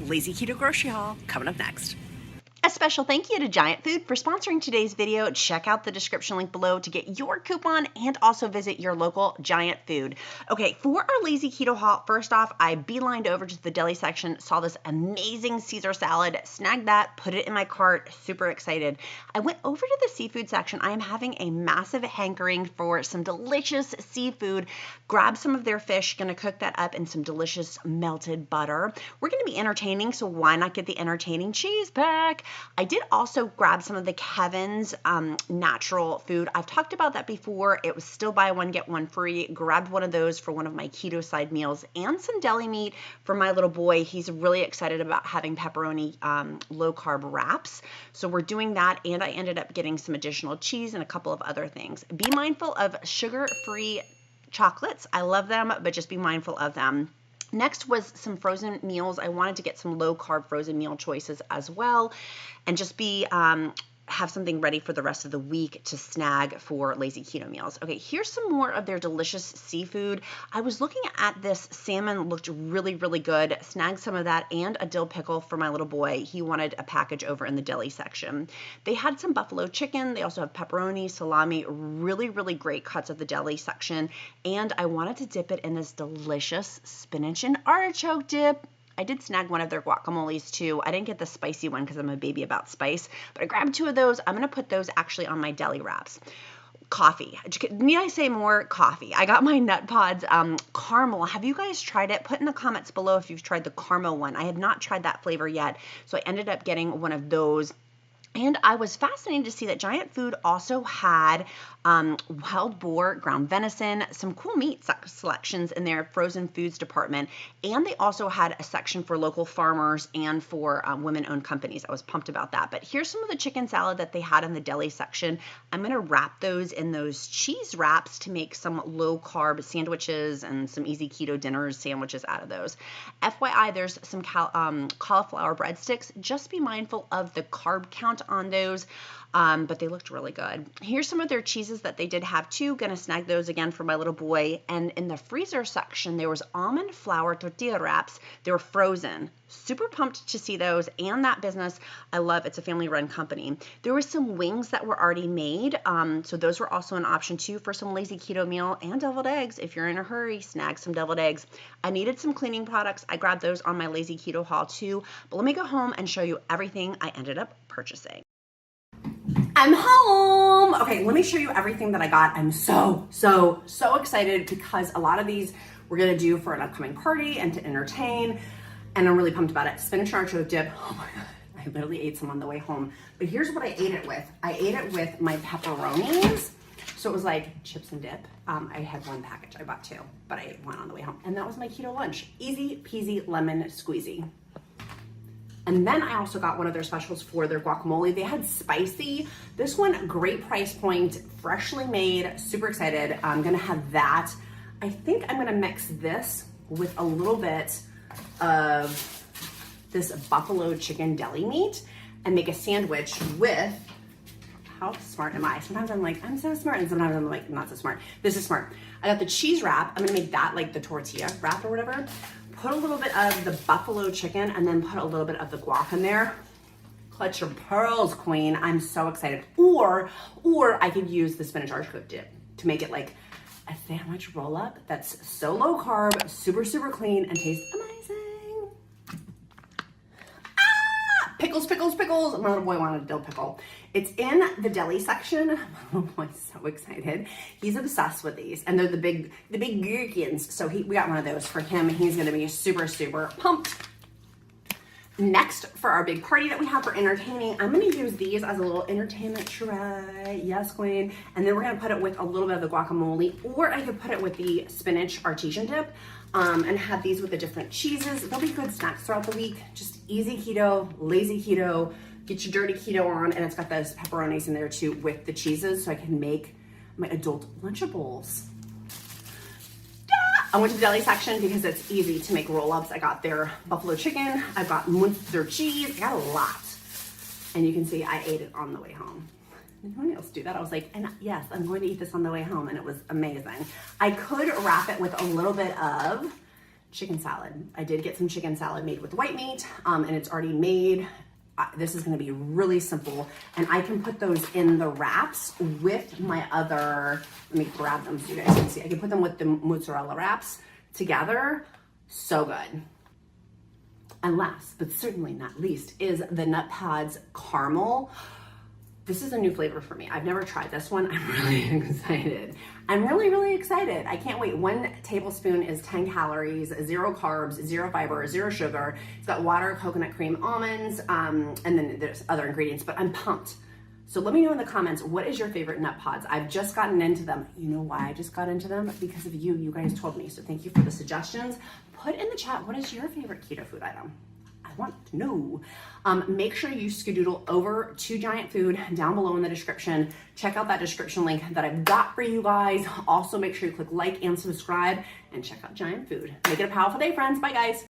Lazy Keto Grocery Haul coming up next. A special thank you to Giant Food for sponsoring today's video. Check out the description link below to get your coupon and also visit your local Giant Food. Okay, for our Lazy Keto haul, first off, I beelined over to the deli section, saw this amazing Caesar salad, snagged that, put it in my cart, super excited. I went over to the seafood section. I am having a massive hankering for some delicious seafood. Grab some of their fish, gonna cook that up in some delicious melted butter. We're gonna be entertaining, so why not get the entertaining cheese pack? I did also grab some of the Kevin's natural food. I've talked about that before. It was still buy one, get one free. Grabbed one of those for one of my keto side meals and some deli meat for my little boy. He's really excited about having pepperoni low carb wraps. So we're doing that, and I ended up getting some additional cheese and a couple of other things. Be mindful of sugar-free chocolates. I love them, but just be mindful of them. Next was some frozen meals. I wanted to get some low carb frozen meal choices as well, and just have something ready for the rest of the week to snag for Lazy Keto meals. Okay, here's some more of their delicious seafood. I was looking at this salmon, looked really, really good. Snagged some of that and a dill pickle for my little boy. He wanted a package over in the deli section. They had some buffalo chicken. They also have pepperoni, salami, really, really great cuts at the deli section. And I wanted to dip it in this delicious spinach and artichoke dip. I did snag one of their guacamoles too. I didn't get the spicy one because I'm a baby about spice, but I grabbed two of those. I'm going to put those actually on my deli wraps. Coffee. Need I say more? Coffee. I got my Nut Pods caramel. Have you guys tried it? Put in the comments below if you've tried the caramel one. I had not tried that flavor yet, so I ended up getting one of those. And I was fascinated to see that Giant Food also had wild boar, ground venison, some cool meat selections in their frozen foods department. And they also had a section for local farmers and for women-owned companies. I was pumped about that. But here's some of the chicken salad that they had in the deli section. I'm going to wrap those in those cheese wraps to make some low-carb sandwiches and some easy keto dinners sandwiches out of those. FYI, there's some cauliflower breadsticks. Just be mindful of the carb count on those, but they looked really good. Here's some of their cheeses that they did have too. Gonna snag those again for my little boy. And in the freezer section, there was almond flour tortilla wraps. They were frozen. Super pumped to see those and that business. I love it's a family-run company. There were some wings that were already made, so those were also an option too for some Lazy Keto meal, and deviled eggs. If you're in a hurry, snag some deviled eggs. I needed some cleaning products. I grabbed those on my Lazy Keto haul too, but let me go home and show you everything I ended up purchasing. I'm home. Okay, let me show you everything that I got. I'm so excited because a lot of these we're gonna do for an upcoming party and to entertain, and I'm really pumped about it. Spinach artichoke dip. Oh my God, I literally ate some on the way home. But here's what I ate it with. I ate it with my pepperonis. So it was like chips and dip. I had one package, I bought two, but I ate one on the way home. And that was my keto lunch. Easy peasy lemon squeezy. And then I also got one of their specials for their guacamole. They had spicy. This one, great price point, freshly made, super excited. I'm gonna have that. I think I'm gonna mix this with a little bit of this buffalo chicken deli meat and make a sandwich with, how smart am I? Sometimes I'm like, I'm so smart, and sometimes I'm like, not so smart. This is smart. I got the cheese wrap. I'm gonna make that like the tortilla wrap or whatever. Put a little bit of the buffalo chicken and then put a little bit of the guac in there. Clutch your pearls, queen. I'm so excited. Or I could use the spinach artichoke dip to make it like a sandwich roll up that's so low carb, super clean, and tastes amazing. Pickles. My little boy wanted a dill pickle. It's in the deli section. My little boy's so excited. He's obsessed with these, and they're the big gherkins. So we got one of those for him. He's gonna be super pumped. Next, for our big party that we have for entertaining, I'm gonna use these as a little entertainment tray. Yes, queen. And then we're gonna put it with a little bit of the guacamole, or I could put it with the spinach artesian dip, and have these with the different cheeses. They'll be good snacks throughout the week. Just easy keto, lazy keto, get your dirty keto on, and it's got those pepperonis in there too with the cheeses, so I can make my adult Lunchables. I went to the deli section because it's easy to make roll-ups. I got their buffalo chicken, I've got their cheese, I got a lot. And you can see I ate it on the way home. Did anyone else do that? I was like, and yes, I'm going to eat this on the way home, and it was amazing. I could wrap it with a little bit of chicken salad. I did get some chicken salad made with white meat, and it's already made. This is gonna be really simple, and I can put those in the wraps with my other, let me grab them so you guys can see. I can put them with the mozzarella wraps together. So good. And last, but certainly not least, is the Nut Pods Caramel. This is a new flavor for me. I've never tried this one. I'm really excited. I'm really, really excited. I can't wait. 1 tablespoon is 10 calories, 0 carbs, 0 fiber, 0 sugar. It's got water, coconut cream, almonds, and then there's other ingredients, but I'm pumped. So let me know in the comments, what is your favorite Nut Pods? I've just gotten into them. You know why I just got into them? Because of you. You guys told me. So thank you for the suggestions. Put in the chat, what is your favorite keto food item? I want to know. Make sure you skedoodle over to Giant Food down below in the description. Check out that description link that I've got for you guys. Also, make sure you click like and subscribe and check out Giant Food. Make it a powerful day, friends. Bye, guys.